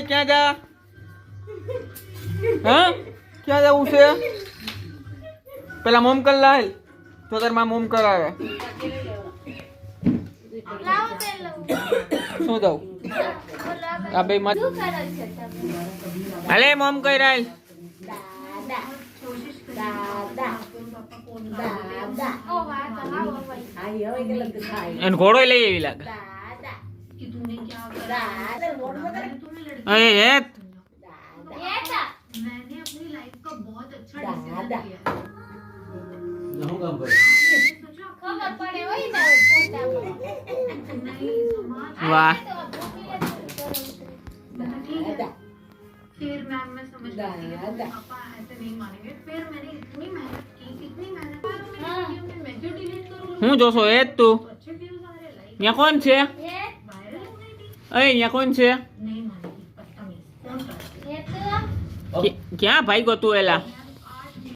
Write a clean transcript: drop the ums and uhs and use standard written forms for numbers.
ક્યાં જા? હા ક્યાં જવું છે? પેલા મોમ કર લાલ તો તાર માં મોમ કરાવે. શું દઉં આ બે મત હાલે મોમ કઈ રાલ. એને ઘોડો લઈ આવી લાગે. अरे हेत मैंने अपनी लाइफ का बहुत अच्छा डिसीजन लिया હું કામ કરું खबर पड़े वही ना नहीं समाज वाह ठीक है फिर मैम मैं समझ गई पापा ऐसे नहीं मानेंगे फिर मैंने इतनी मेहनत की मैं क्यों डिलीट करूँ હું જોશો એ જ તું अच्छे व्यूज आ रहे लाइक ત્યાં કોણ છે? वायरल हो गई थी અહીંયા કોણ છે? नहीं मानेगी बदतमीज कौन करती है ક્યાં ભાઈ ગો તું એલા?